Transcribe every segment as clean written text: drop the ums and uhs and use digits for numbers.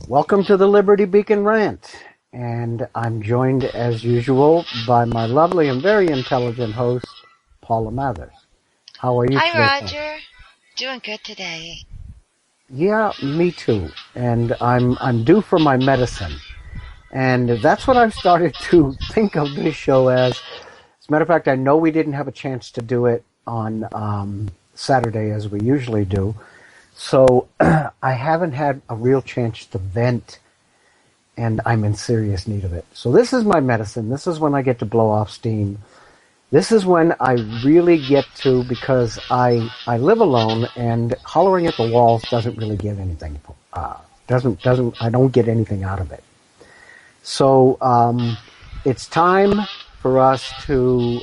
Welcome to the Liberty Beacon Rant, and I'm joined as usual by my lovely and very intelligent host, Paula Mathers. How are you today? Hi, Roger. Doing good today. Yeah, me too. And I'm due for my medicine, and that's what I've started to think of this show as. As a matter of fact, I know we didn't have a chance to do it on Saturday as we usually do. So I haven't had a real chance to vent, and I'm in serious need of it. So this is my medicine. This is when I get to blow off steam. This is when I really get to, because I live alone, and hollering at the walls doesn't really give anything. I don't get anything out of it. So it's time for us to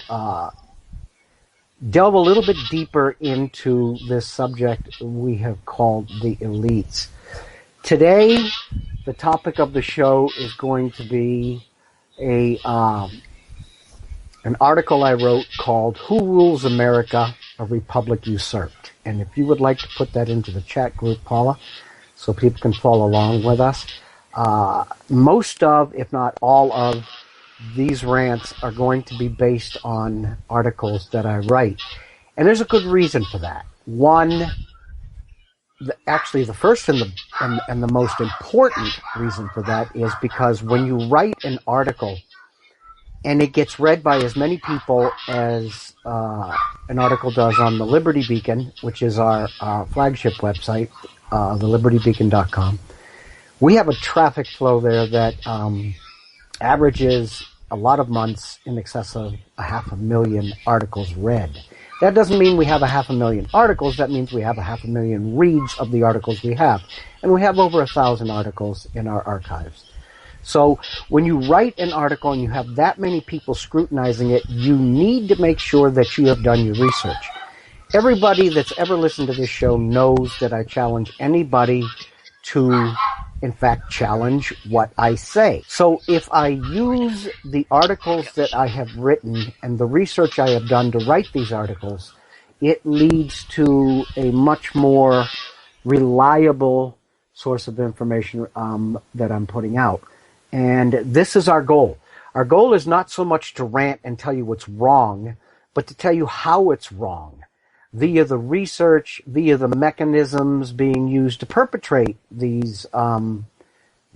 delve a little bit deeper into this subject we have called the elites. Today, the topic of the show is going to be an article I wrote called "Who Rules America? A Republic Usurped." And if you would like to put that into the chat group, Paula, so people can follow along with us. Most of, if not all of, these rants are going to be based on articles that I write. And there's a good reason for that. One, actually the first and the most important reason for that is because when you write an article and it gets read by as many people as an article does on the Liberty Beacon, which is our flagship website, thelibertybeacon.com, we have a traffic flow there that averages a lot of months in excess of 500,000 articles read. That doesn't mean we have 500,000 articles. That means we have 500,000 reads of the articles we have. And we have over 1,000 articles in our archives. So when you write an article and you have that many people scrutinizing it, you need to make sure that you have done your research. Everybody that's ever listened to this show knows that I challenge anybody to, in fact, challenge what I say. So if I use the articles that I have written and the research I have done to write these articles, it leads to a much more reliable source of information that I'm putting out. And this is our goal. Our goal is not so much to rant and tell you what's wrong, but to tell you how it's wrong, via the research, via the mechanisms being used to perpetrate these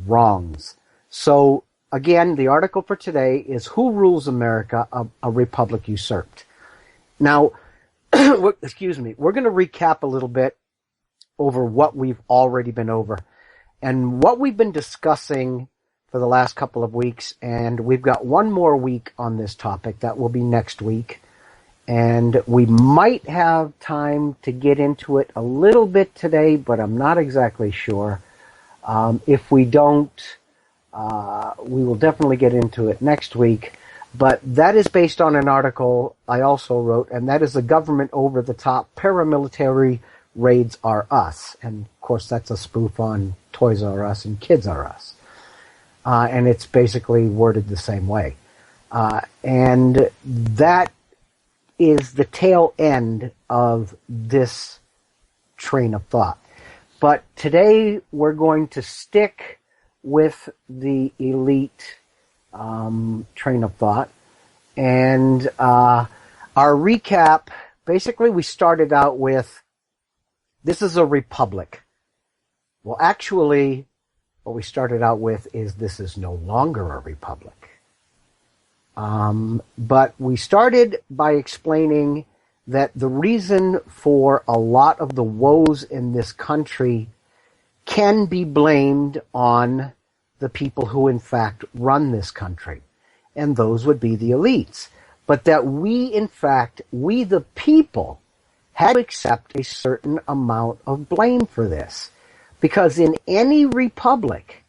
wrongs. So, again, the article for today is "Who Rules America? A Republic Usurped." Now, excuse me, we're going to recap a little bit over what we've already been over and what we've been discussing for the last couple of weeks, and we've got one more week on this topic. That will be next week. And we might have time to get into it a little bit today, but I'm not exactly sure. If we don't, we will definitely get into it next week. But that is based on an article I also wrote, and that is "The Government Over the Top Paramilitary Raids Are Us." And, of course, that's a spoof on Toys R Us and Kids R Us. And it's basically worded the same way. And that is the tail end of this train of thought. But today we're going to stick with the elite train of thought. And our recap, basically we started out with, this is a republic. Well, actually, what we started out with is this is no longer a republic. But we started by explaining that the reason for a lot of the woes in this country can be blamed on the people who in fact run this country. And those would be the elites. But that we, in fact, we the people, had to accept a certain amount of blame for this. Because in any republic,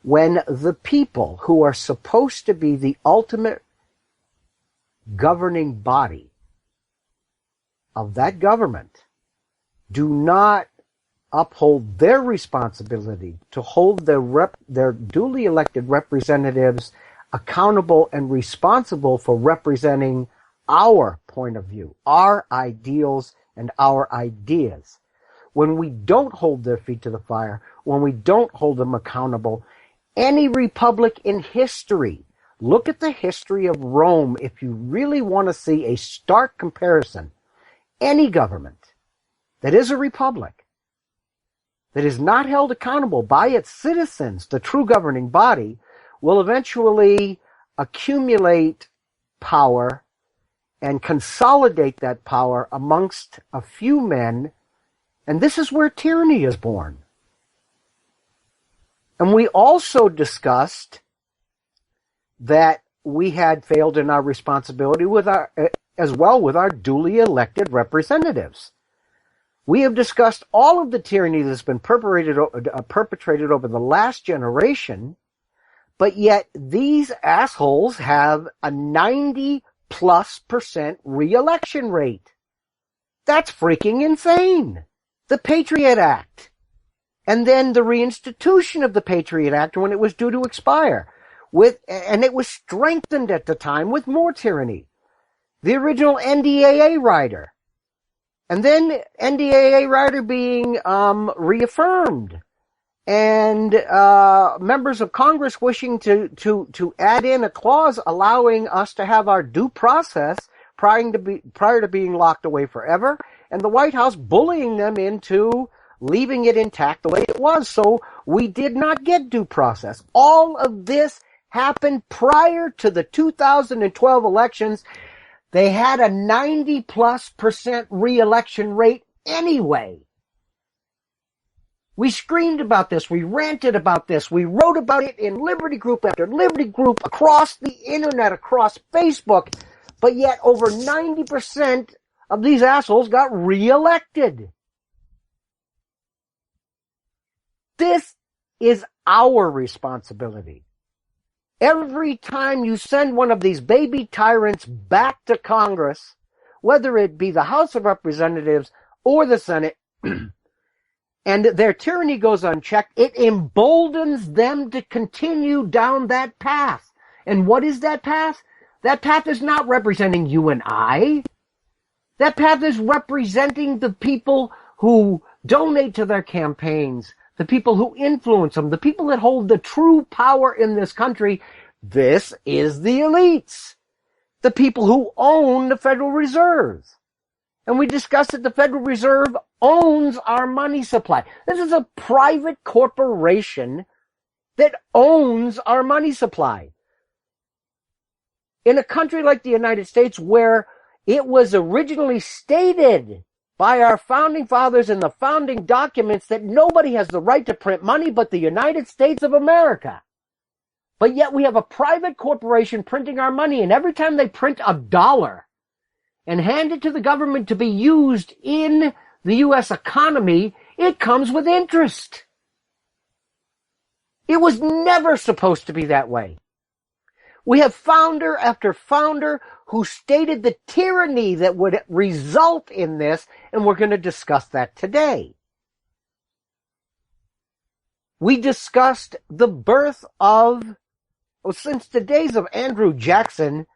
when the people who are supposed to be the ultimate governing body of that government do not uphold their responsibility to hold their duly elected representatives accountable and responsible for representing our point of view, our ideals, and our ideas. when we don't hold their feet to the fire, when we don't hold them accountable, any republic in history, look at the history of Rome if you really want to see a stark comparison. Any government that is a republic, that is not held accountable by its citizens, the true governing body, will eventually accumulate power and consolidate that power amongst a few men, and this is where tyranny is born. And we also discussed that we had failed in our responsibility with as well with our duly elected representatives. We have discussed all of the tyranny that's been perpetrated over the last generation, but yet these assholes have a 90+% re-election rate. That's freaking insane. The Patriot Act, and then the reinstitution of the Patriot Act when it was due to expire, and it was strengthened at the time with more tyranny. The original NDAA rider, and then NDAA rider being reaffirmed, and members of Congress wishing to add in a clause allowing us to have our due process prior to being locked away forever, and the White House bullying them into leaving it intact the way it was, so we did not get due process. All of this happened prior to the 2012 elections. They had a 90+% re-election rate anyway. We screamed about this. We ranted about this. We wrote about it in Liberty Group after Liberty Group, across the internet, across Facebook. But yet over 90% of these assholes got re-elected. This is our responsibility. Every time you send one of these baby tyrants back to Congress, whether it be the House of Representatives or the Senate, and their tyranny goes unchecked, it emboldens them to continue down that path. And what is that path? That path is not representing you and I. That path is representing the people who donate to their campaigns, the people who influence them, the people that hold the true power in this country. This is the elites, the people who own the Federal Reserve. And we discussed that the Federal Reserve owns our money supply. This is a private corporation that owns our money supply. In a country like the United States, where it was originally stated by our founding fathers in the founding documents that nobody has the right to print money but the United States of America. But yet we have a private corporation printing our money, and every time they print $1 and hand it to the government to be used in the U.S. economy, it comes with interest. It was never supposed to be that way. We have founder after founder who stated the tyranny that would result in this, and we're going to discuss that today. We discussed the birth of, since the days of Andrew Jackson,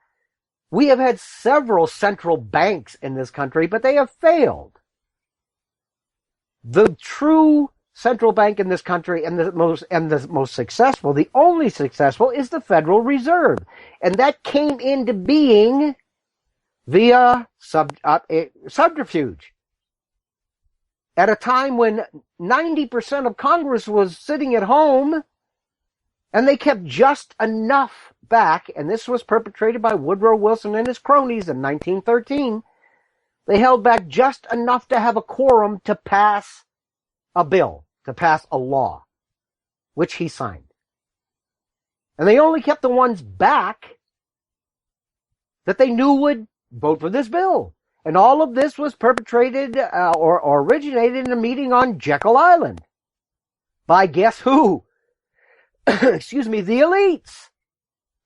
we have had several central banks in this country, but they have failed. The true central bank in this country and the most successful, the only successful, is the Federal Reserve. And that came into being via subterfuge. At a time when 90% of Congress was sitting at home, and they kept just enough back, and this was perpetrated by Woodrow Wilson and his cronies in 1913. They held back just enough to have a quorum to pass a bill, to pass a law, which he signed. And they only kept the ones back that they knew would vote for this bill. And all of this was perpetrated or originated in a meeting on Jekyll Island by guess who? Excuse me, the elites.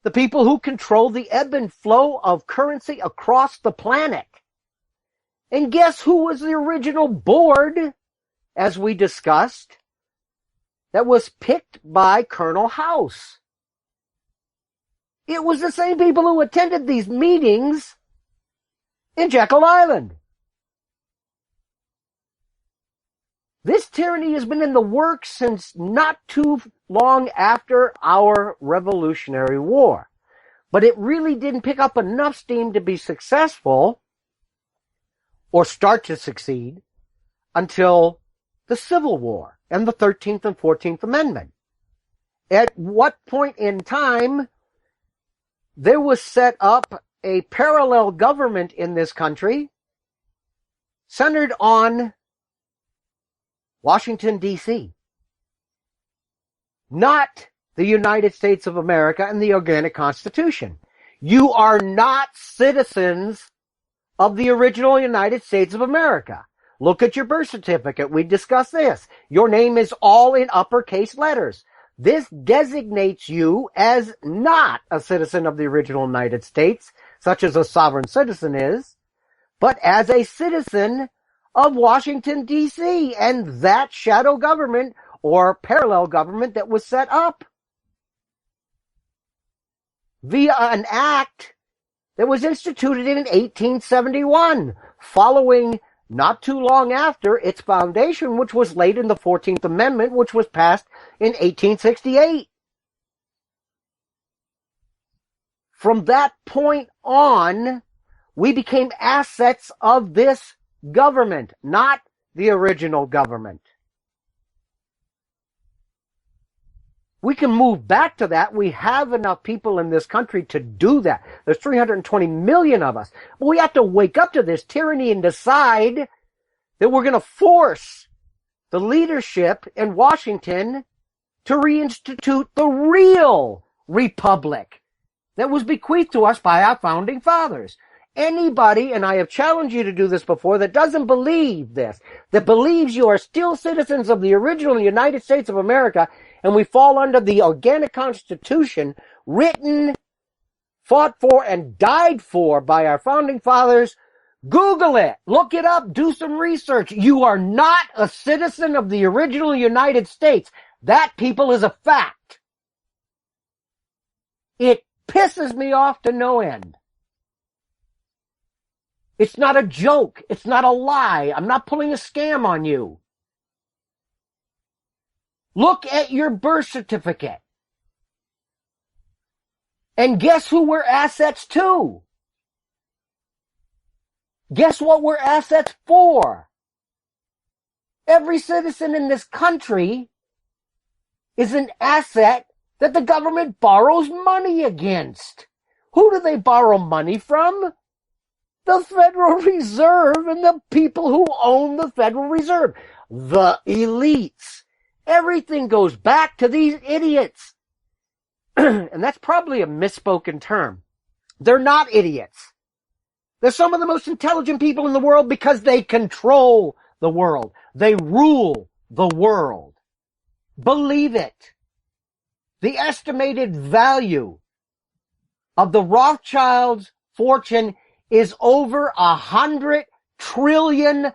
The people who control the ebb and flow of currency across the planet. And guess who was the original board, as we discussed, that was picked by Colonel House? It was the same people who attended these meetings in Jekyll Island. This tyranny has been in the works since not too long after our Revolutionary War. But it really didn't pick up enough steam to be successful or start to succeed until the Civil War and the 13th and 14th Amendment. At what point in time there was set up a parallel government in this country centered on Washington, D.C., not the United States of America and the Organic Constitution. You are not citizens of the original United States of America. Look at your birth certificate. We discussed this. Your name is all in uppercase letters. This designates you as not a citizen of the original United States, such as a sovereign citizen is, but as a citizen of Washington, D.C., and that shadow government or parallel government that was set up via an act that was instituted in 1871, following not too long after its foundation, which was laid in the 14th Amendment, which was passed in 1868. From that point on, we became assets of this government, not the original government. We can move back to that. We have enough people in this country to do that. There's 320 million of us. But we have to wake up to this tyranny and decide that we're going to force the leadership in Washington to reinstitute the real republic that was bequeathed to us by our founding fathers. Anybody, and I have challenged you to do this before, that doesn't believe this, that believes you are still citizens of the original United States of America, and we fall under the Organic Constitution written, fought for, and died for by our founding fathers, Google it, look it up, do some research. You are not a citizen of the original United States. That, people, is a fact. It pisses me off to no end. It's not a joke. It's not a lie. I'm not pulling a scam on you. Look at your birth certificate. And guess who we're assets to? Guess what we're assets for? Every citizen in this country is an asset that the government borrows money against. Who do they borrow money from? The Federal Reserve and the people who own the Federal Reserve. The elites. Everything goes back to these idiots. And that's probably a misspoken term. They're not idiots. They're some of the most intelligent people in the world because they control the world. They rule the world. Believe it. The estimated value of the Rothschilds' fortune is over $100 trillion.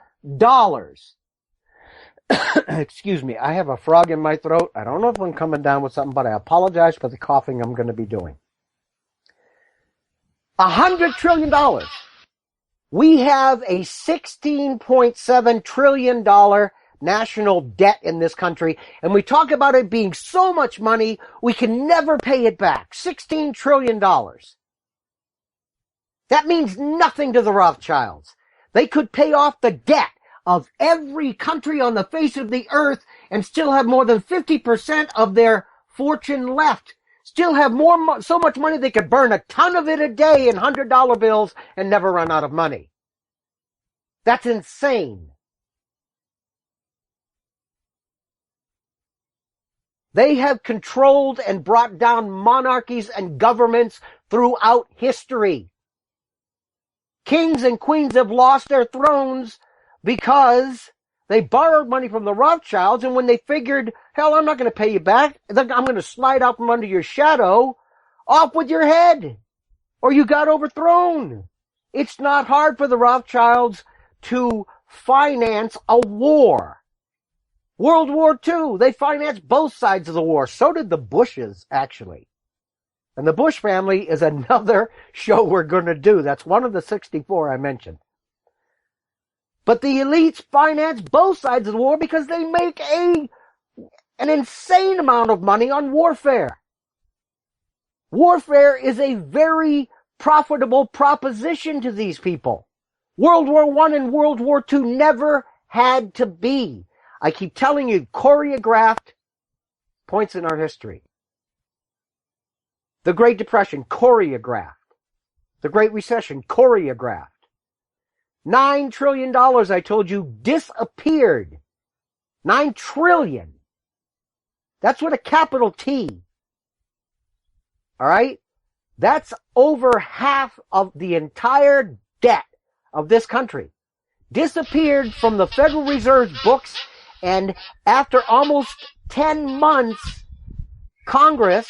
Excuse me, I have a frog in my throat. I don't know if I'm coming down with something, but I apologize for the coughing I'm going to be doing. $100 trillion. We have a $16.7 trillion national debt in this country, and we talk about it being so much money, we can never pay it back. $16 trillion. That means nothing to the Rothschilds. They could pay off the debt of every country on the face of the earth and still have more than 50% of their fortune left. Still have so much money they could burn a ton of it a day in $100 bills and never run out of money. That's insane. They have controlled and brought down monarchies and governments throughout history. Kings and queens have lost their thrones because they borrowed money from the Rothschilds, and when they figured, hell, I'm not going to pay you back, I'm going to slide out from under your shadow, off with your head, or you got overthrown. It's not hard for the Rothschilds to finance a war. World War II, they financed both sides of the war. So did the Bushes, actually. And the Bush family is another show we're going to do. That's one of the 64 I mentioned. But the elites finance both sides of the war because they make an insane amount of money on warfare. Warfare is a very profitable proposition to these people. World War I and World War II never had to be. I keep telling you, choreographed points in our history. The Great Depression, choreographed. The Great Recession, choreographed. $9 trillion, I told you, disappeared. $9 trillion. That's with a capital T. All right? That's over half of the entire debt of this country. Disappeared from the Federal Reserve books, and after almost 10 months, Congress,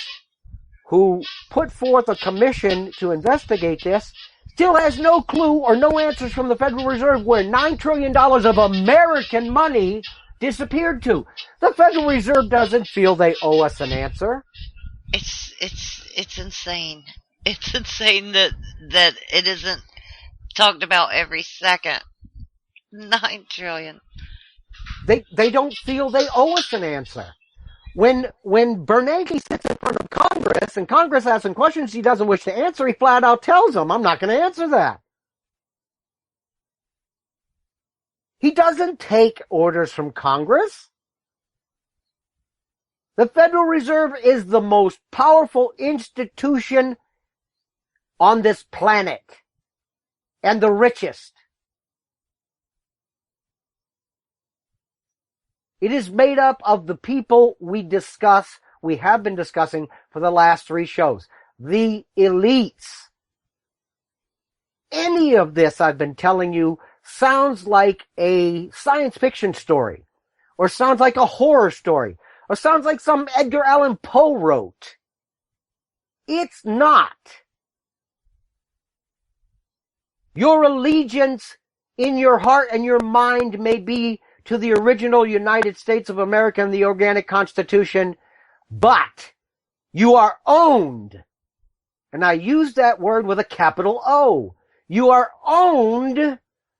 who put forth a commission to investigate this, still has no clue or no answers from the Federal Reserve where $9 trillion of American money disappeared to. The Federal Reserve doesn't feel they owe us an answer. It's insane. It's insane that it isn't talked about every second. 9 trillion. They don't feel they owe us an answer. When Bernanke sits in front of Congress and Congress asks him questions he doesn't wish to answer, he flat out tells them, I'm not going to answer that. He doesn't take orders from Congress. The Federal Reserve is the most powerful institution on this planet and the richest. It is made up of the people we have been discussing for the last 3 shows. The elites. Any of this I've been telling you sounds like a science fiction story, or sounds like a horror story, or sounds like some Edgar Allan Poe wrote. It's not. Your allegiance in your heart and your mind may be to the original United States of America and the Organic Constitution, but you are owned, and I use that word with a capital O. You are owned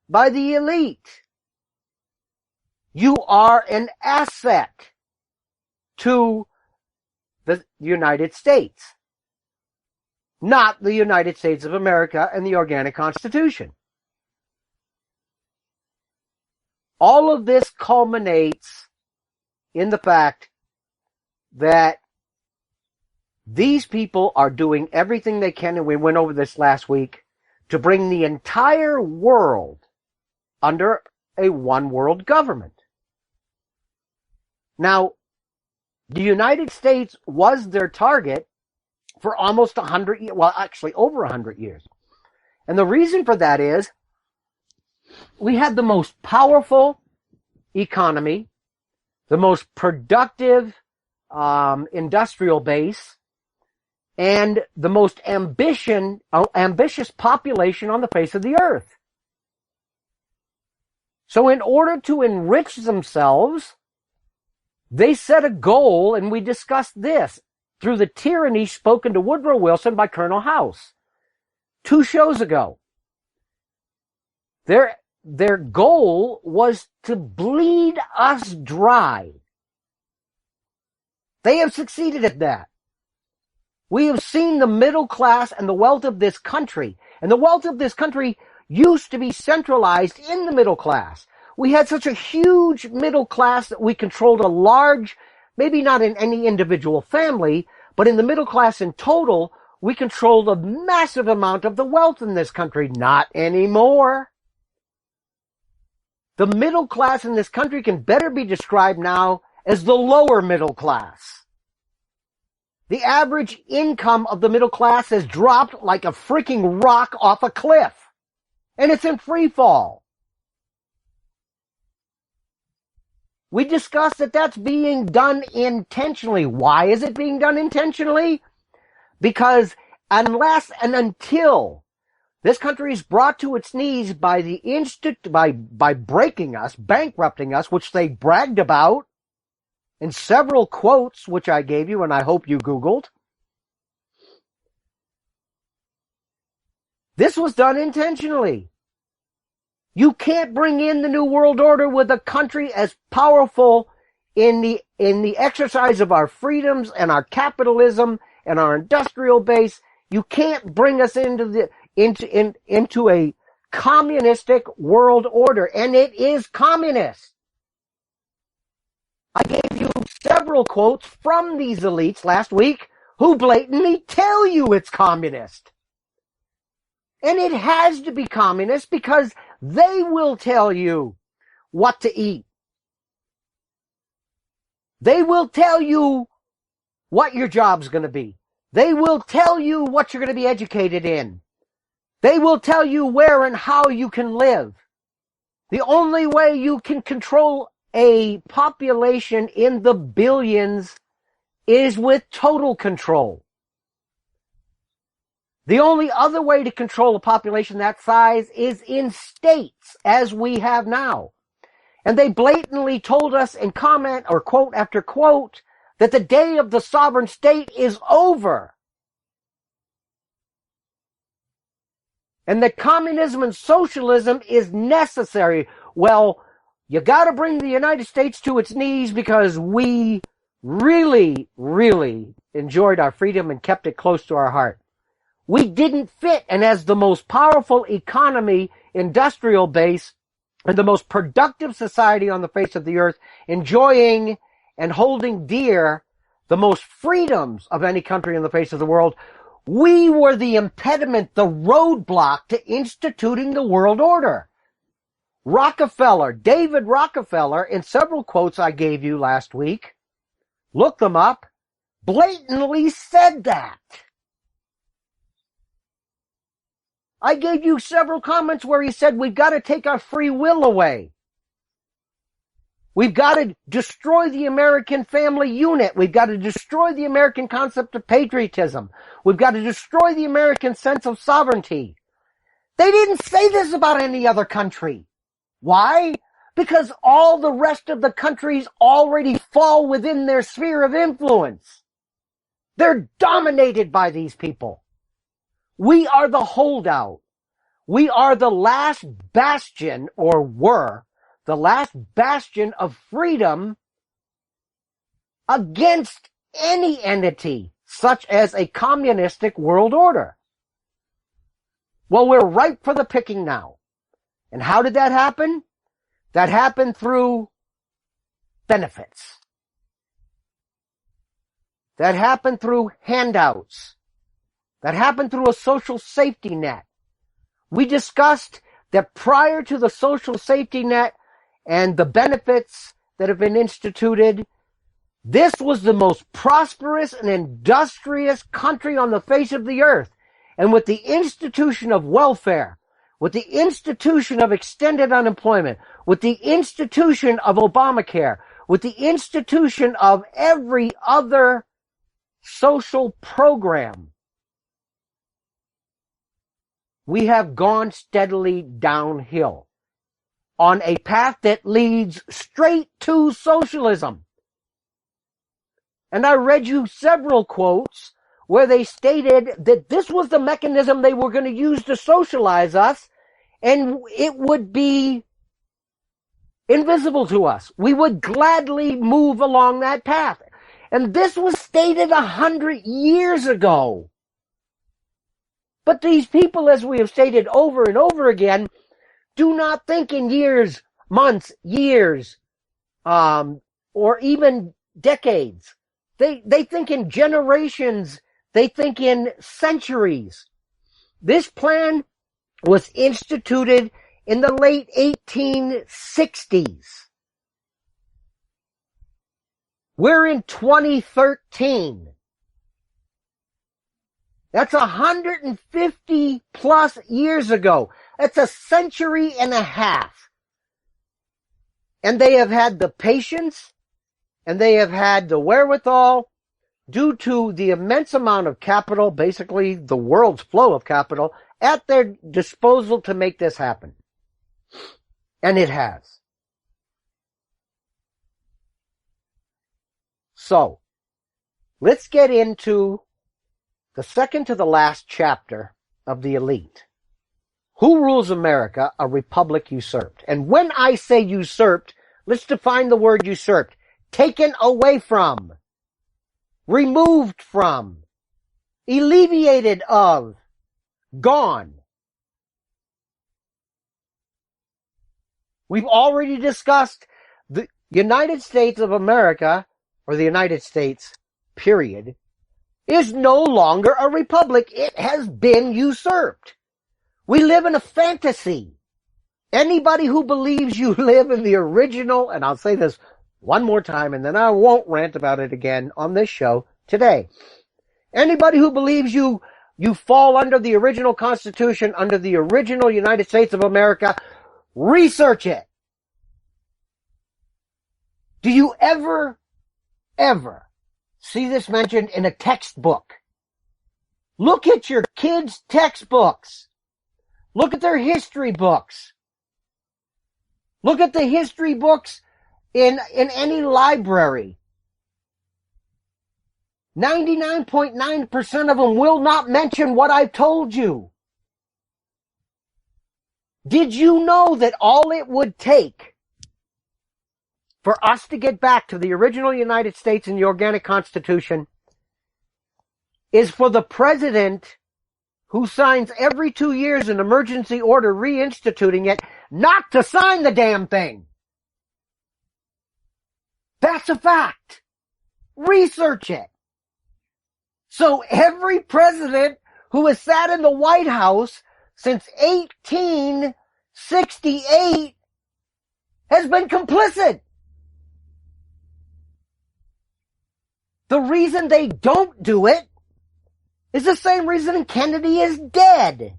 by the elite. You are an asset to the United States, not the United States of America and the Organic Constitution. All of this culminates in the fact that these people are doing everything they can, and we went over this last week, to bring the entire world under a one world government. Now, the United States was their target for almost 100 years, well, actually over 100 years. And the reason for that is we had the most powerful economy, the most productive industrial base, and the most ambitious population on the face of the earth. So in order to enrich themselves, they set a goal, and we discussed this through the tyranny spoken to Woodrow Wilson by Colonel House 2 shows ago. Their goal was to bleed us dry. They have succeeded at that. We have seen the middle class and the wealth of this country. And the wealth of this country used to be centralized in the middle class. We had such a huge middle class that we controlled a large, maybe not in any individual family, but in the middle class in total, we controlled a massive amount of the wealth in this country. Not anymore. The middle class in this country can better be described now as the lower middle class. The average income of the middle class has dropped like a freaking rock off a cliff. And it's in free fall. We discussed that that's being done intentionally. Why is it being done intentionally? Because unless and until this country is brought to its knees by by breaking us, bankrupting us, which they bragged about in several quotes, which I gave you and I hope you Googled. This was done intentionally. You can't bring in the New World Order with a country as powerful in the exercise of our freedoms and our capitalism and our industrial base. You can't bring us into a communistic world order, and it is communist. I gave you several quotes from these elites last week who blatantly tell you it's communist. And it has to be communist because they will tell you what to eat. They will tell you what your job's going to be. They will tell you what you're going to be educated in. They will tell you where and how you can live. The only way you can control a population in the billions is with total control. The only other way to control a population that size is in states, as we have now. And they blatantly told us in comment or quote after quote that the day of the sovereign state is over. And that communism and socialism is necessary. Well, you got to bring the United States to its knees because we really, really enjoyed our freedom and kept it close to our heart. We didn't fit, and as the most powerful economy, industrial base, and the most productive society on the face of the earth, enjoying and holding dear the most freedoms of any country on the face of the world, we were the impediment, the roadblock to instituting the world order. Rockefeller, David Rockefeller, in several quotes I gave you last week, look them up, blatantly said that. I gave you several comments where he said we've got to take our free will away. We've got to destroy the American family unit. We've got to destroy the American concept of patriotism. We've got to destroy the American sense of sovereignty. They didn't say this about any other country. Why? Because all the rest of the countries already fall within their sphere of influence. They're dominated by these people. We are the holdout. We are the last bastion, or were the last bastion of freedom against any entity such as a communistic world order. Well, we're ripe for the picking now. And how did that happen? That happened through benefits. That happened through handouts. That happened through a social safety net. We discussed that prior to the social safety net and the benefits that have been instituted, this was the most prosperous and industrious country on the face of the earth. And with the institution of welfare, with the institution of extended unemployment, with the institution of Obamacare, with the institution of every other social program, we have gone steadily downhill on a path that leads straight to socialism. And I read you several quotes where they stated that this was the mechanism they were going to use to socialize us, and it would be invisible to us. We would gladly move along that path. And this was stated 100 years ago. But these people, as we have stated over and over again, do not think in years, months, years, or even decades. They think in generations. They think in centuries. This plan was instituted in the late 1860s. We're in 2013. That's 150 plus years ago. That's a century and a half. And they have had the patience, and they have had the wherewithal, due to the immense amount of capital, basically the world's flow of capital, at their disposal to make this happen. And it has. So, let's get into the second to the last chapter of the elite. Who rules America? A republic usurped. And when I say usurped, let's define the word usurped. Taken away from, removed from, alleviated of, gone. We've already discussed the United States of America, or the United States, period, is no longer a republic. It has been usurped. We live in a fantasy. Anybody who believes you live in the original, and I'll say this one more time and then I won't rant about it again on this show today. Anybody who believes you fall under the original Constitution, under the original United States of America, research it. Do you ever see this mentioned in a textbook? Look at your kids' textbooks. Look at their history books. Look at the history books in any library. 99.9% of them will not mention what I've told you. Did you know that all it would take for us to get back to the original United States and the organic Constitution is for the president, who signs every 2 years an emergency order reinstituting it, not to sign the damn thing? That's a fact. Research it. So every president who has sat in the White House since 1868 has been complicit. The reason they don't do it is the same reason Kennedy is dead.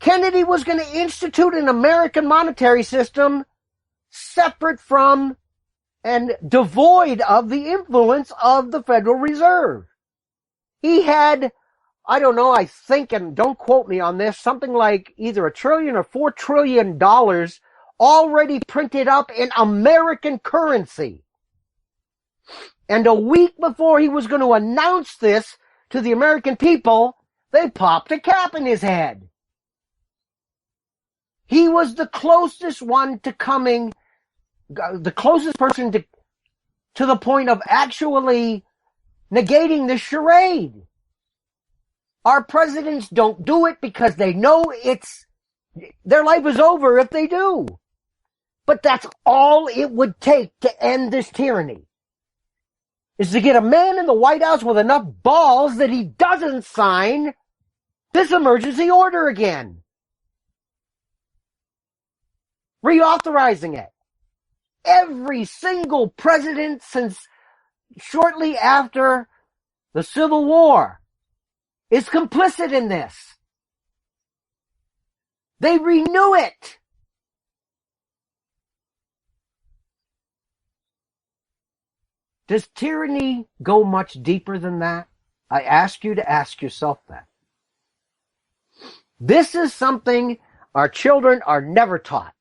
Kennedy was going to institute an American monetary system separate from and devoid of the influence of the Federal Reserve. He had, I don't know, I think, and don't quote me on this, something like either $1 trillion or $4 trillion already printed up in American currency. And a week before he was going to announce this to the American people, they popped a cap in his head. He was the closest one to coming, the closest person to the point of actually negating the charade. Our presidents don't do it because they know their life is over if they do. But that's all it would take to end this tyranny, is to get a man in the White House with enough balls that he doesn't sign this emergency order again, reauthorizing it. Every single president since shortly after the Civil War is complicit in this. They renew it. Does tyranny go much deeper than that? I ask you to ask yourself that. This is something our children are never taught,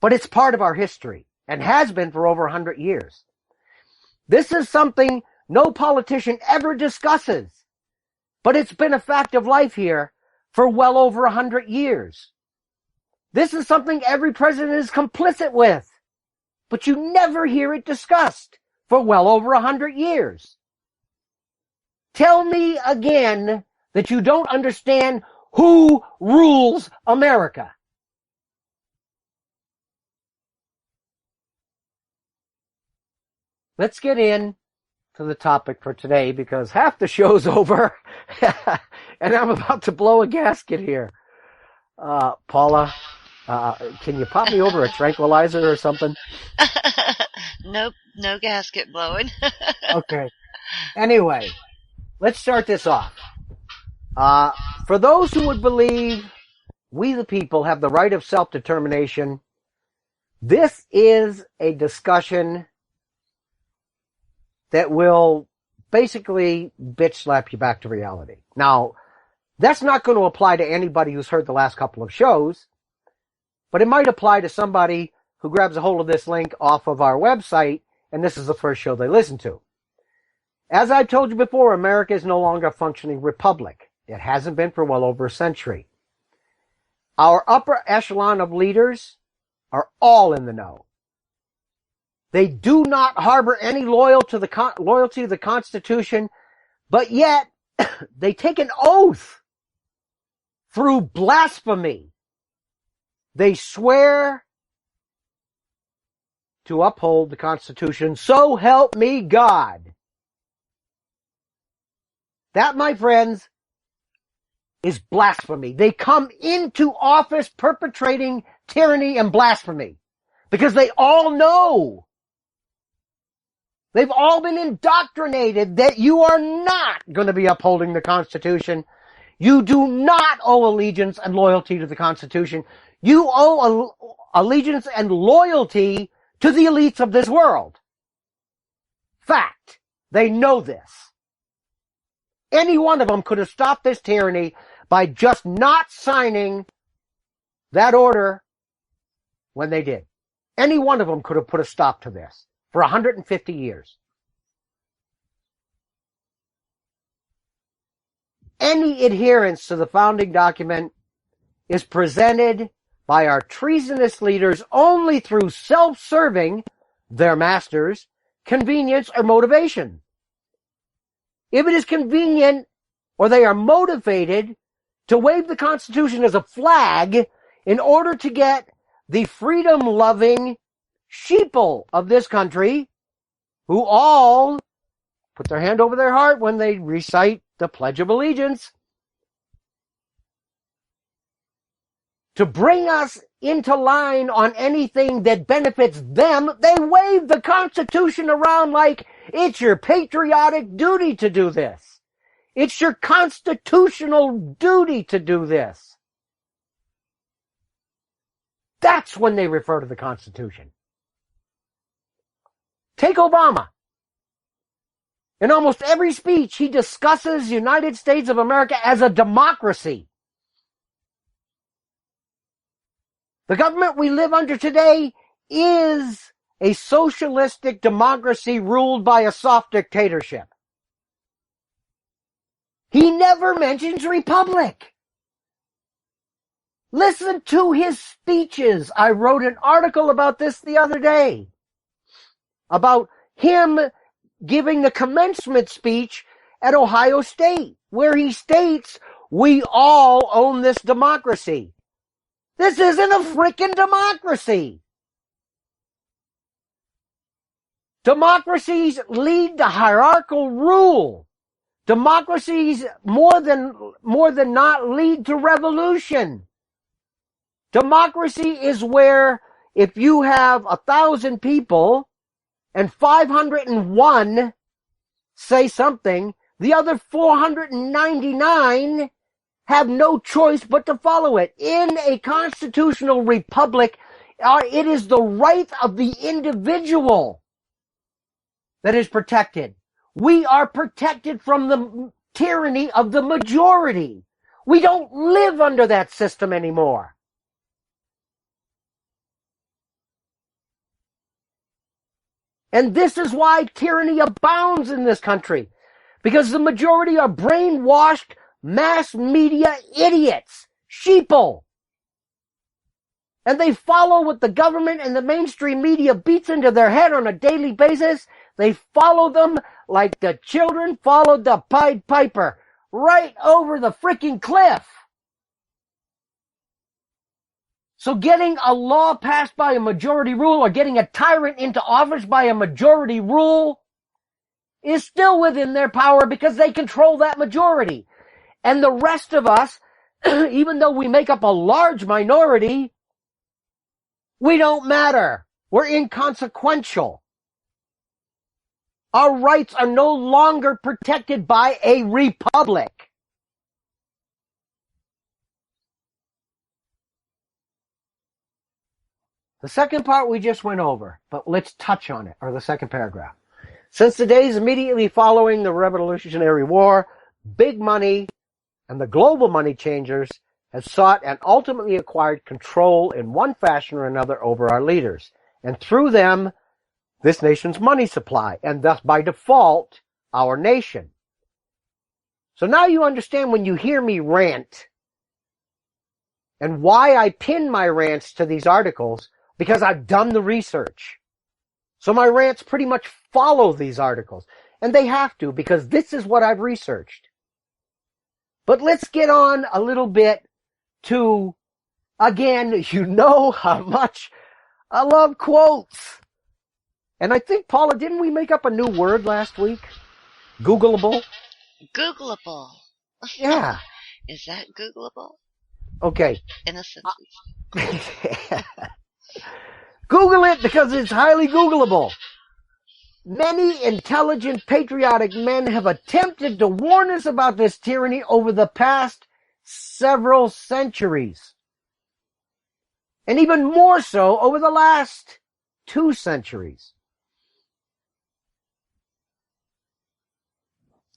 but it's part of our history and has been for over 100 years. This is something no politician ever discusses, but it's been a fact of life here for well over 100 years. This is something every president is complicit with, but you never hear it discussed for well over 100 years. Tell me again that you don't understand who rules America. Let's get in to the topic for today, because half the show's over and I'm about to blow a gasket here. Paula, can you pop me over a tranquilizer or something? Nope, no gasket blowing. Okay. Anyway, let's start this off. For those who would believe we the people have the right of self-determination, this is a discussion that will basically bitch slap you back to reality. Now, that's not going to apply to anybody who's heard the last couple of shows, but it might apply to somebody who grabs a hold of this link off of our website, and this is the first show they listen to. As I've told you before, America is no longer a functioning republic. It hasn't been for well over a century. Our upper echelon of leaders are all in the know. They do not harbor any loyalty to the Constitution, but yet they take an oath through blasphemy. They swear to uphold the Constitution. So help me God. That, my friends, is blasphemy. They come into office perpetrating tyranny and blasphemy because they all know. They've all been indoctrinated that you are not going to be upholding the Constitution. You do not owe allegiance and loyalty to the Constitution. You owe allegiance and loyalty to the elites of this world. Fact. They know this. Any one of them could have stopped this tyranny by just not signing that order when they did. Any one of them could have put a stop to this for 150 years. Any adherence to the founding document is presented by our treasonous leaders only through self-serving, their masters, convenience or motivation. If it is convenient or they are motivated to wave the Constitution as a flag in order to get the freedom-loving sheeple of this country, who all put their hand over their heart when they recite the Pledge of Allegiance, to bring us into line on anything that benefits them, they wave the Constitution around like it's your patriotic duty to do this. It's your constitutional duty to do this. That's when they refer to the Constitution. Take Obama. In almost every speech, he discusses the United States of America as a democracy. The government we live under today is a socialistic democracy ruled by a soft dictatorship. He never mentions republic. Listen to his speeches. I wrote an article about this the other day, about him giving the commencement speech at Ohio State, where he states, we all own this democracy. This isn't a frickin' democracy. Democracies lead to hierarchical rule. Democracies more than not lead to revolution. Democracy is where if you have 1,000 people and 501 say something, the other 499 have no choice but to follow it. In a constitutional republic, it is the right of the individual that is protected. We are protected from the tyranny of the majority. We don't live under that system anymore. And this is why tyranny abounds in this country. Because the majority are brainwashed mass media idiots, sheeple. And they follow what the government and the mainstream media beats into their head on a daily basis. They follow them like the children followed the Pied Piper, right over the freaking cliff. So getting a law passed by a majority rule or getting a tyrant into office by a majority rule is still within their power because they control that majority. And the rest of us, even though we make up a large minority, we don't matter. We're inconsequential. Our rights are no longer protected by a republic. The second part we just went over, but let's touch on it, or the second paragraph. Since the days immediately following the Revolutionary War, big money and the global money changers have sought and ultimately acquired control in one fashion or another over our leaders, and through them, this nation's money supply, and thus by default, our nation. So now you understand when you hear me rant And why I pin my rants to these articles, because I've done the research. So my rants pretty much follow these articles. And they have to, because this is what I've researched. But let's get on a little bit to, again, you know how much I love quotes. And I think, Paula, didn't we make up a new word last week? Googleable? Googleable. Yeah. Is that Googleable? Okay. Innocent. Google it because it's highly Googleable. Many intelligent, patriotic men have attempted to warn us about this tyranny over the past several centuries. And even more so over the last 2 centuries.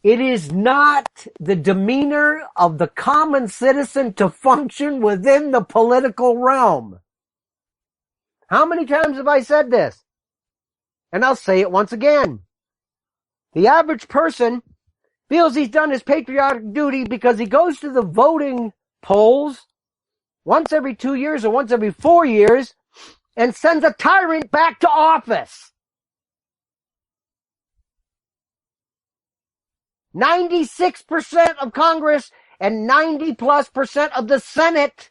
It is not the demeanor of the common citizen to function within the political realm. How many times have I said this? And I'll say it once again. The average person feels he's done his patriotic duty because he goes to the voting polls once every 2 years or once every 4 years and sends a tyrant back to office. 96% of Congress and 90+% of the Senate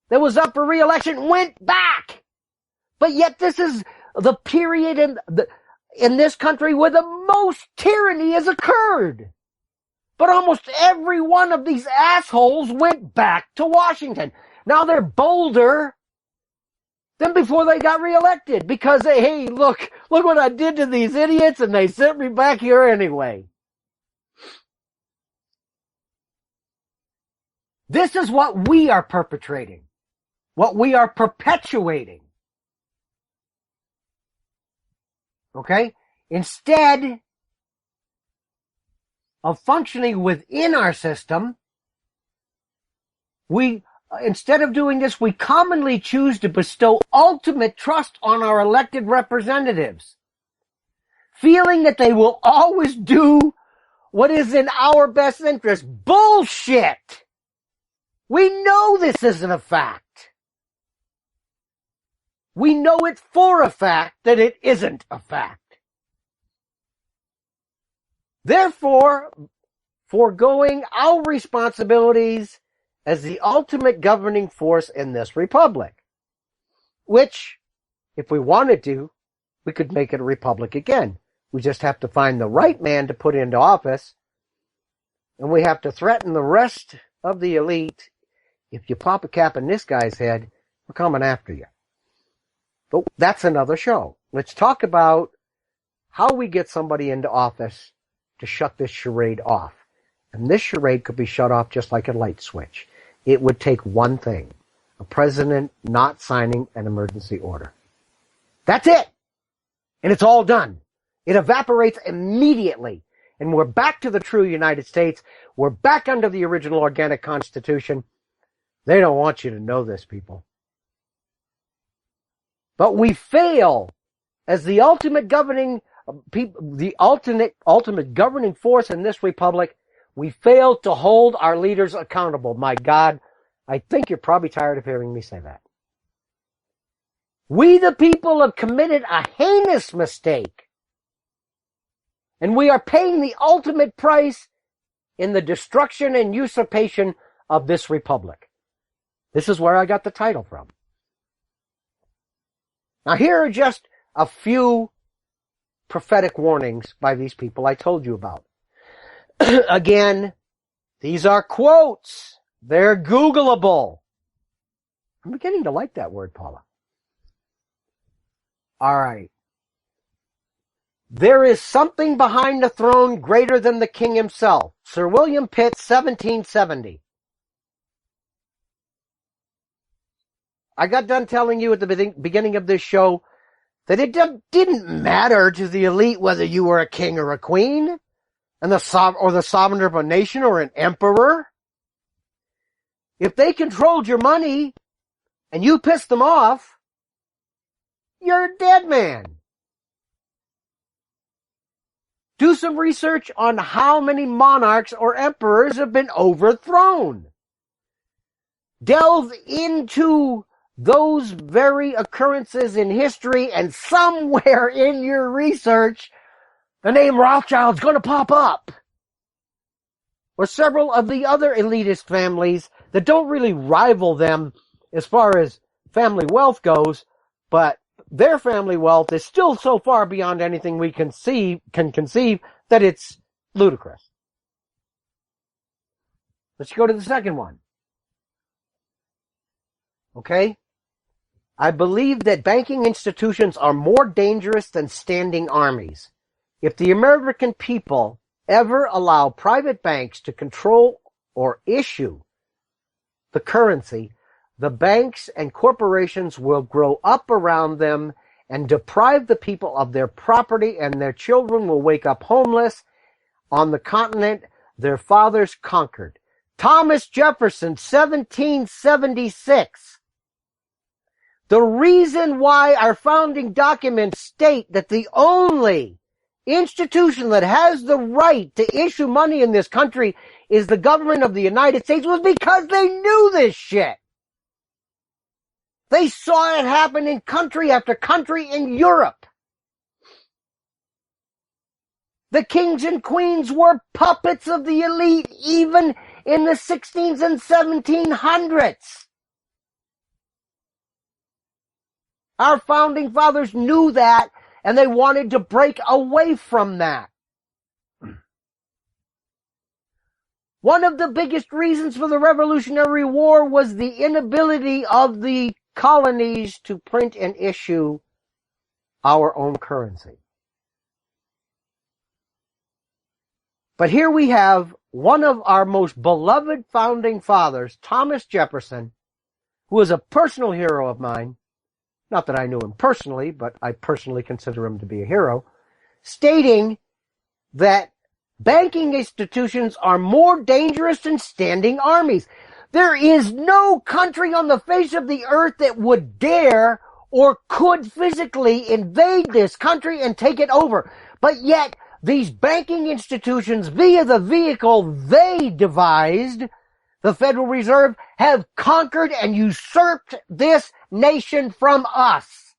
that was up for re-election went back. But yet this is the period in this country where the most tyranny has occurred. But almost every one of these assholes went back to Washington. Now they're bolder than before they got reelected because, hey, look what I did to these idiots and they sent me back here anyway. This is what we are perpetrating, what we are perpetuating. Okay? Instead of functioning within our system, instead of doing this, we commonly choose to bestow ultimate trust on our elected representatives, feeling that they will always do what is in our best interest. Bullshit! We know this isn't a fact. We know it for a fact that it isn't a fact. Therefore, foregoing our responsibilities as the ultimate governing force in this republic, which, if we wanted to, we could make it a republic again. We just have to find the right man to put into office, and we have to threaten the rest of the elite. If you pop a cap in this guy's head, we're coming after you. But that's another show. Let's talk about how we get somebody into office to shut this charade off. And this charade could be shut off just like a light switch. It would take one thing: a president not signing an emergency order. That's it. And it's all done. It evaporates immediately. And we're back to the true United States. We're back under the original organic Constitution. They don't want you to know this, people. But we fail as the ultimate governing ultimate governing force in this republic. We fail to hold our leaders accountable. My God, I think you're probably tired of hearing me say that. We, the people, have committed a heinous mistake. And we are paying the ultimate price in the destruction and usurpation of this republic. This is where I got the title from. Now, here are just a few prophetic warnings by these people I told you about. Again, these are quotes. They're Googleable. I'm beginning to like that word, Paula. All right. There is something behind the throne greater than the king himself. Sir William Pitt, 1770. I got done telling you at the beginning of this show that it didn't matter to the elite whether you were a king or a queen, and the sovereign of a nation or an emperor. If they controlled your money and you pissed them off, you're a dead man. Do some research on how many monarchs or emperors have been overthrown. delve into those very occurrences in history, and somewhere in your research, the name Rothschild's going to pop up. Or several of the other elitist families that don't really rival them as far as family wealth goes, but their family wealth is still so far beyond anything we can conceive that it's ludicrous. Let's go to the second one. Okay? I believe that banking institutions are more dangerous than standing armies. If the American people ever allow private banks to control or issue the currency, the banks and corporations will grow up around them and deprive the people of their property, and their children will wake up homeless on the continent their fathers conquered. Thomas Jefferson, 1776. The reason why our founding documents state that the only institution that has the right to issue money in this country is the government of the United States was because they knew this shit. They saw it happen in country after country in Europe. The kings and queens were puppets of the elite even in the 1600s and 1700s. Our founding fathers knew that, and they wanted to break away from that. One of the biggest reasons for the Revolutionary War was the inability of the colonies to print and issue our own currency. But here we have one of our most beloved founding fathers, Thomas Jefferson, who was a personal hero of mine. Not that I knew him personally, but I personally consider him to be a hero, stating that banking institutions are more dangerous than standing armies. There is no country on the face of the earth that would dare or could physically invade this country and take it over. But yet, these banking institutions, via the vehicle they devised, the Federal Reserve, have conquered and usurped this nation from us.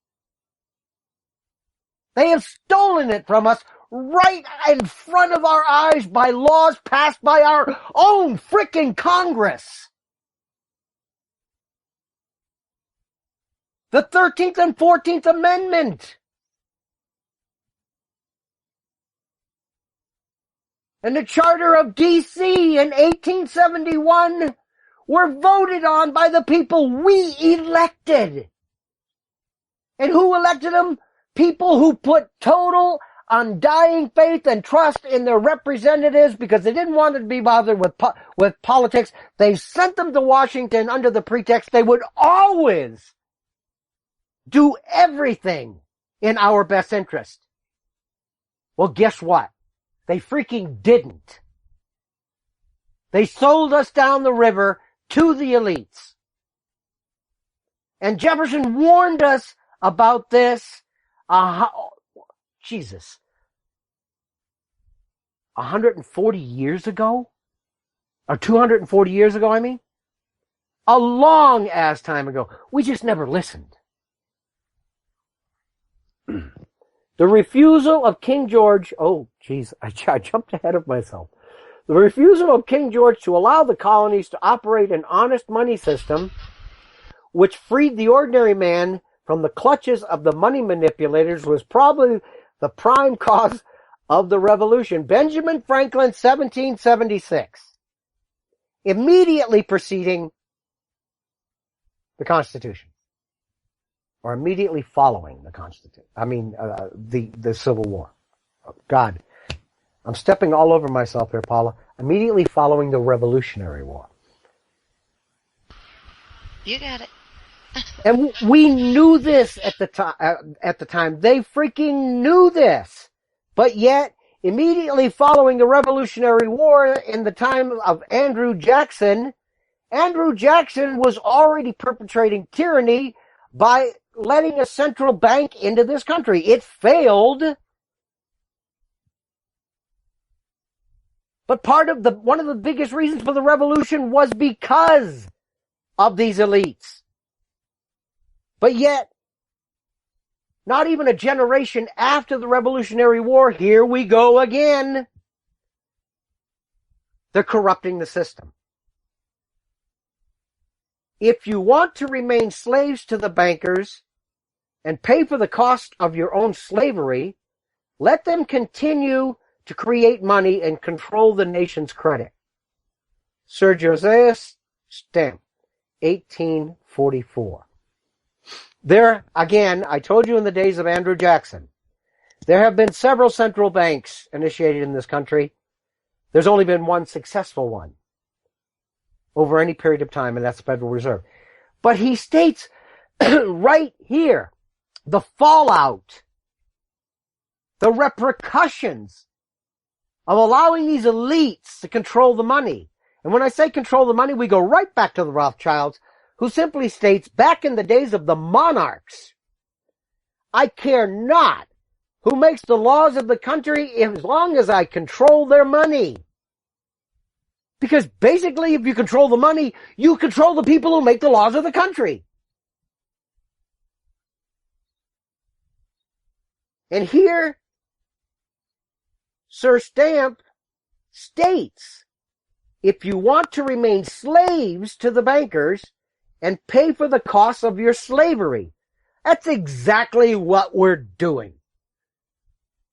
They have stolen it from us right in front of our eyes by laws passed by our own frickin' Congress. The 13th and 14th Amendment. And the Charter of D.C. in 1871 were voted on by the people we elected. And who elected them? People who put total, undying faith and trust in their representatives because they didn't want to be bothered with politics. They sent them to Washington under the pretext they would always do everything in our best interest. Well, guess what? They freaking didn't. They sold us down the river to the elites. And Jefferson warned us about this, 140 years ago? Or 240 years ago, I mean? A long ass time ago. We just never listened. The refusal of King George, I jumped ahead of myself. The refusal of King George to allow the colonies to operate an honest money system, which freed the ordinary man from the clutches of the money manipulators, was probably the prime cause of the revolution. Benjamin Franklin, 1776. Immediately preceding the Constitution. Or immediately following the Constitution. The Civil War. Oh, God. I'm stepping all over myself here, Paula. Immediately following the Revolutionary War. You got it. And we knew this at the time. They freaking knew this. But yet, immediately following the Revolutionary War, in the time of Andrew Jackson was already perpetrating tyranny by letting a central bank into this country. It failed. But one of the biggest reasons for the revolution was because of these elites. But yet, not even a generation after the Revolutionary War, here we go again. They're corrupting the system. If you want to remain slaves to the bankers and pay for the cost of your own slavery, let them continue to create money and control the nation's credit. Sir Josiah Stamp, 1844. There, again, I told you in the days of Andrew Jackson, there have been several central banks initiated in this country. There's only been one successful one over any period of time, and that's the Federal Reserve. But he states right here, the fallout, the repercussions of allowing these elites to control the money. And when I say control the money, we go right back to the Rothschilds, who simply states, back in the days of the monarchs, I care not who makes the laws of the country as long as I control their money. Because basically, if you control the money, you control the people who make the laws of the country. And here, Sir Stamp states, if you want to remain slaves to the bankers and pay for the costs of your slavery, that's exactly what we're doing.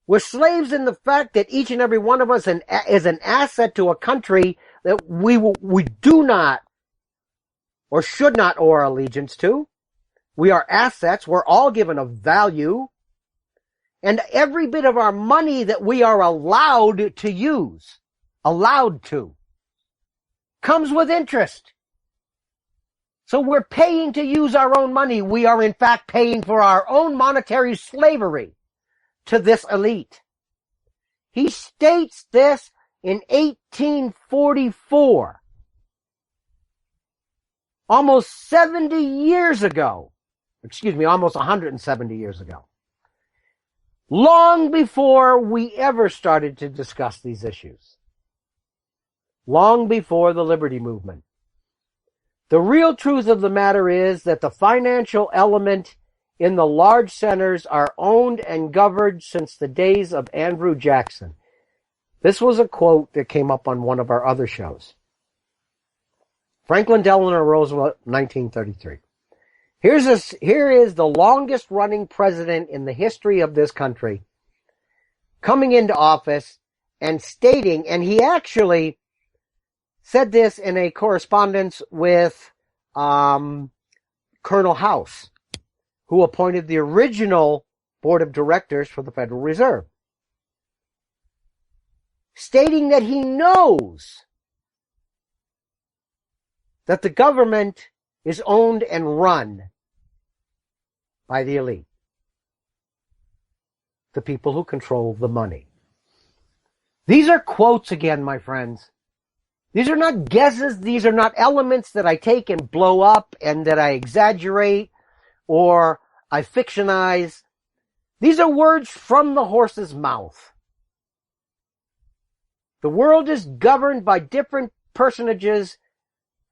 We're slaves in the fact that each and every one of us is an asset to a country that we do not or should not owe our allegiance to. We are assets. We're all given a value. And every bit of our money that we are allowed to use, comes with interest. So we're paying to use our own money. We are in fact paying for our own monetary slavery to this elite. He states this in 1844. Almost 70 years ago. Almost 170 years ago. Long before we ever started to discuss these issues. Long before the Liberty Movement. The real truth of the matter is that the financial element in the large centers are owned and governed since the days of Andrew Jackson. This was a quote that came up on one of our other shows. Franklin Delano Roosevelt, 1933. Here is the longest running president in the history of this country coming into office and stating, and he actually said this in a correspondence with Colonel House, who appointed the original board of directors for the Federal Reserve, stating that he knows that the government is owned and run by the elite, the people who control the money. These are quotes again, my friends. These are not guesses. These are not elements that I take and blow up and that I exaggerate or I fictionize. These are words from the horse's mouth. The world is governed by different personages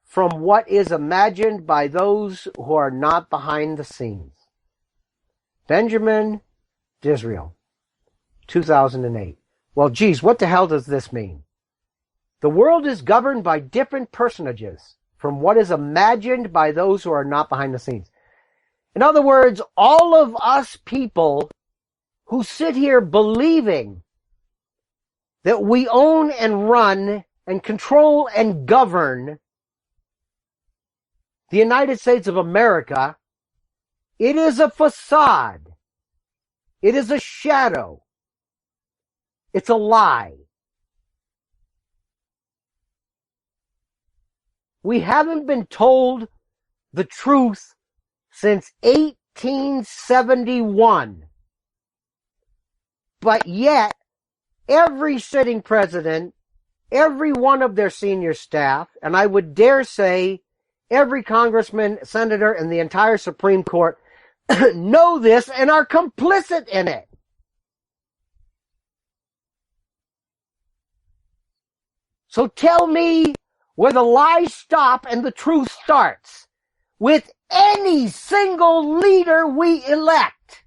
from what is imagined by those who are not behind the scenes. Benjamin Disraeli, 2008. Well, geez, what the hell does this mean? The world is governed by different personages from what is imagined by those who are not behind the scenes. In other words, all of us people who sit here believing that we own and run and control and govern the United States of America, it is a facade. It is a shadow. It's a lie. We haven't been told the truth since 1871. But yet, every sitting president, every one of their senior staff, and I would dare say every congressman, senator, and the entire Supreme Court know this and are complicit in it. So tell me where the lies stop and the truth starts with any single leader we elect.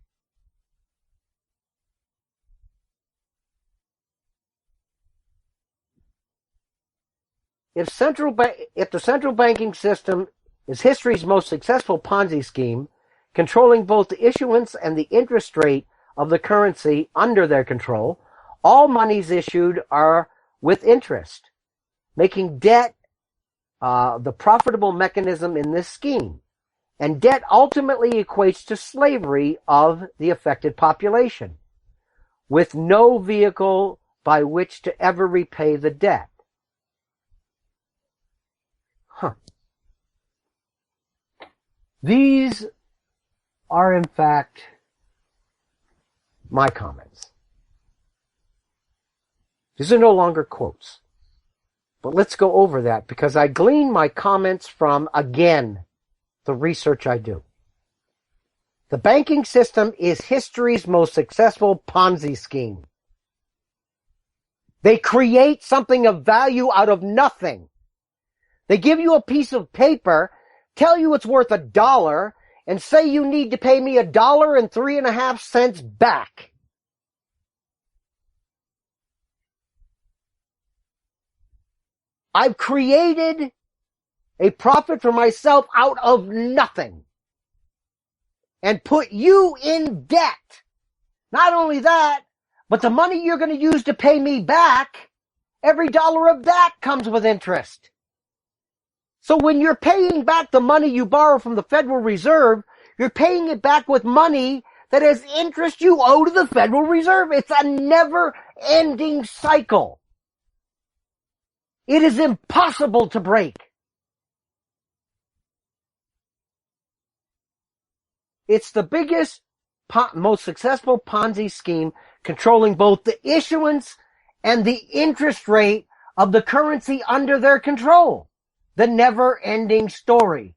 If the central banking system is history's most successful Ponzi scheme, controlling both the issuance and the interest rate of the currency under their control, all monies issued are with interest, making debt the profitable mechanism in this scheme. And debt ultimately equates to slavery of the affected population, with no vehicle by which to ever repay the debt. These are, in fact, my comments. These are no longer quotes. But let's go over that, because I glean my comments from, again, the research I do. The banking system is history's most successful Ponzi scheme. They create something of value out of nothing. They give you a piece of paper, tell you it's worth $1, and say you need to pay me $1.03 back. I've created a profit for myself out of nothing and put you in debt. Not only that, but the money you're going to use to pay me back, every dollar of that comes with interest. So when you're paying back the money you borrow from the Federal Reserve, you're paying it back with money that has interest you owe to the Federal Reserve. It's a never-ending cycle. It is impossible to break. It's the biggest, most successful Ponzi scheme, controlling both the issuance and the interest rate of the currency under their control. The never-ending story.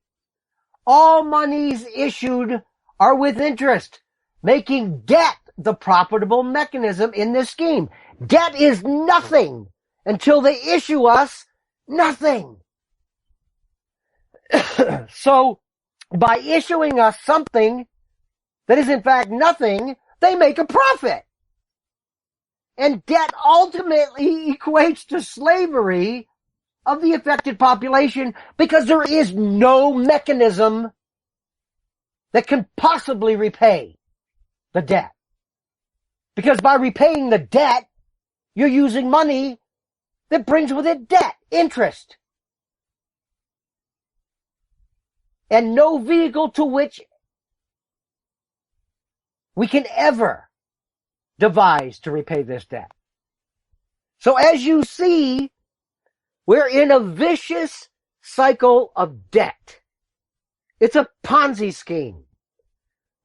All monies issued are with interest, making debt the profitable mechanism in this scheme. Debt is nothing until they issue us nothing. So, by issuing us something that is in fact nothing, they make a profit. And debt ultimately equates to slavery of the affected population, because there is no mechanism that can possibly repay the debt. Because by repaying the debt, you're using money that brings with it debt, interest. And no vehicle to which we can ever devise to repay this debt. So as you see, we're in a vicious cycle of debt. It's a Ponzi scheme.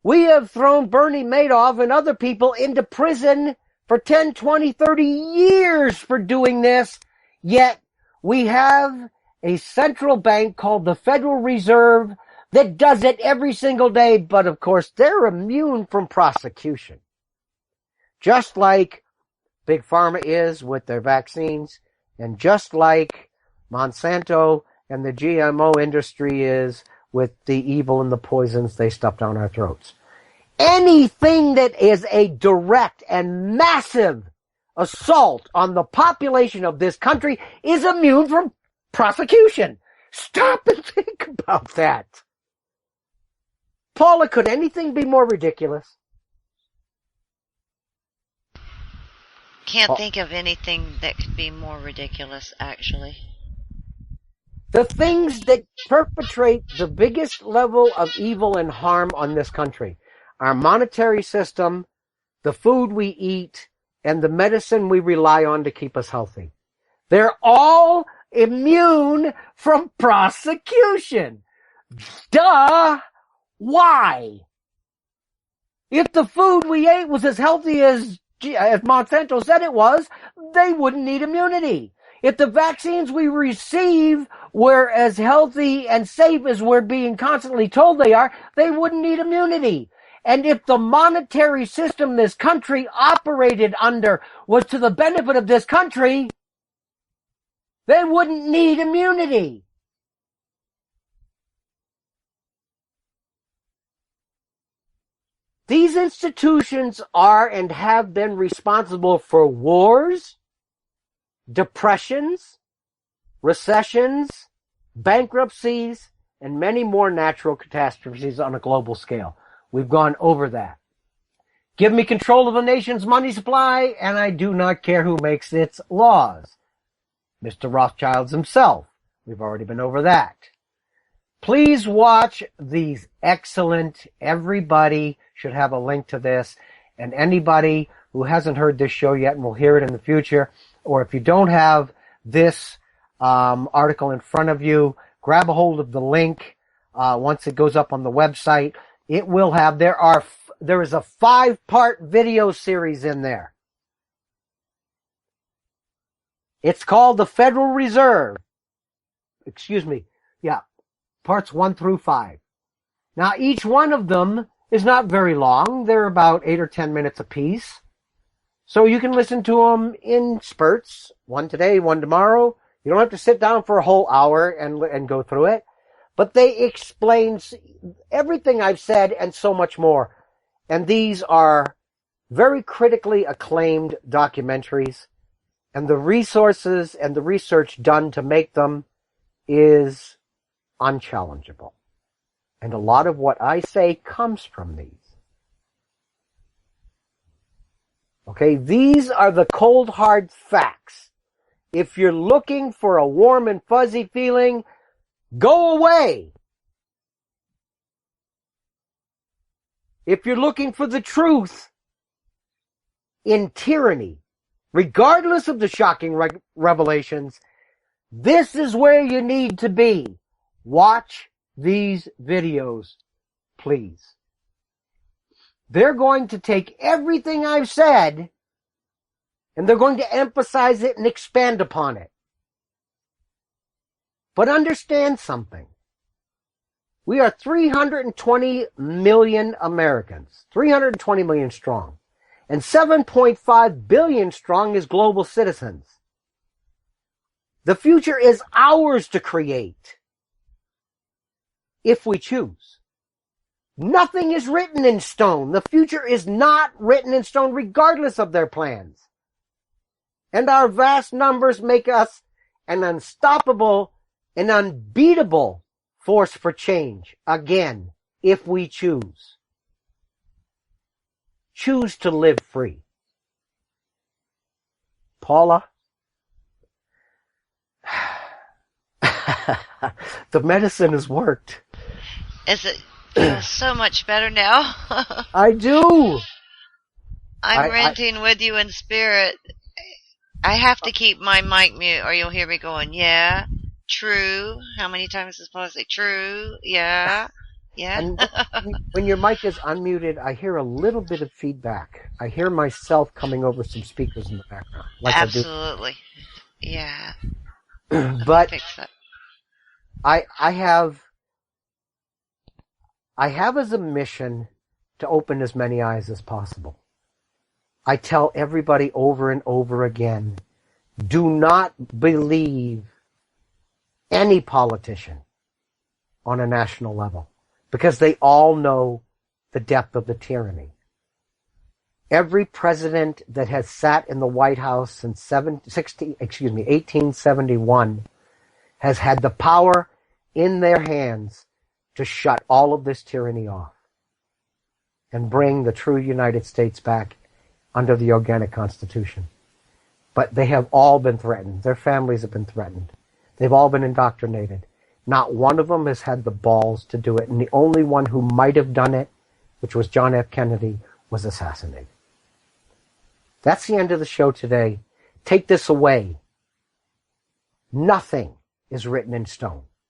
We have thrown Bernie Madoff and other people into prison for 10, 20, 30 years for doing this, yet we have a central bank called the Federal Reserve that does it every single day, but of course they're immune from prosecution. Just like Big Pharma is with their vaccines, and just like Monsanto and the GMO industry is with the evil and the poisons they stuff down our throats. Anything that is a direct and massive assault on the population of this country is immune from prosecution. Stop and think about that. Paula, could anything be more ridiculous? Can't think of anything that could be more ridiculous, actually. The things that perpetrate the biggest level of evil and harm on this country, our monetary system, the food we eat, and the medicine we rely on to keep us healthy. They're all immune from prosecution. Duh! Why? If the food we ate was as healthy as Monsanto said it was, they wouldn't need immunity. If the vaccines we receive were as healthy and safe as we're being constantly told they are, they wouldn't need immunity. And if the monetary system this country operated under was to the benefit of this country, they wouldn't need immunity. These institutions are and have been responsible for wars, depressions, recessions, bankruptcies, and many more natural catastrophes on a global scale. We've gone over that. Give me control of a nation's money supply, and I do not care who makes its laws. Mr. Rothschild's himself. We've already been over that. Please watch these excellent, everybody should have a link to this, and anybody who hasn't heard this show yet and will hear it in the future, or if you don't have this article in front of you, grab a hold of the link once it goes up on the website. It will have, there is a 5-part video series in there. It's called the Federal Reserve. Parts 1 through 5. Now, each one of them is not very long. They're about 8 or 10 minutes apiece. So you can listen to them in spurts. One today, one tomorrow. You don't have to sit down for a whole hour and go through it. But they explain everything I've said and so much more. And these are very critically acclaimed documentaries. And the resources and the research done to make them is unchallengeable. And a lot of what I say comes from these. Okay, these are the cold hard facts. If you're looking for a warm and fuzzy feeling, go away. If you're looking for the truth in tyranny, regardless of the shocking revelations, this is where you need to be. Watch these videos, please. They're going to take everything I've said and they're going to emphasize it and expand upon it. But understand something. We are 320 million Americans, 320 million strong, and 7.5 billion strong as global citizens. The future is ours to create, if we choose. Nothing is written in stone. The future is not written in stone, regardless of their plans. And our vast numbers make us an unstoppable and unbeatable force for change, again, if we choose. Choose to live free. Paula, the medicine has worked. Is it feel so much better now? I do. I'm ranting with you in spirit. I have to keep my mic mute or you'll hear me going, yeah, true. How many times is supposed to say true? Yeah. Yeah. And when your mic is unmuted, I hear a little bit of feedback. I hear myself coming over some speakers in the background. Like absolutely. Yeah. But fix that. I have as a mission to open as many eyes as possible. I tell everybody over and over again, do not believe any politician on a national level, because they all know the depth of the tyranny. Every president that has sat in the White House since 1871 has had the power in their hands to shut all of this tyranny off and bring the true United States back under the organic Constitution. But they have all been threatened. Their families have been threatened. They've all been indoctrinated. Not one of them has had the balls to do it. And the only one who might have done it, which was John F. Kennedy, was assassinated. That's the end of the show today. Take this away. Nothing is written in stone.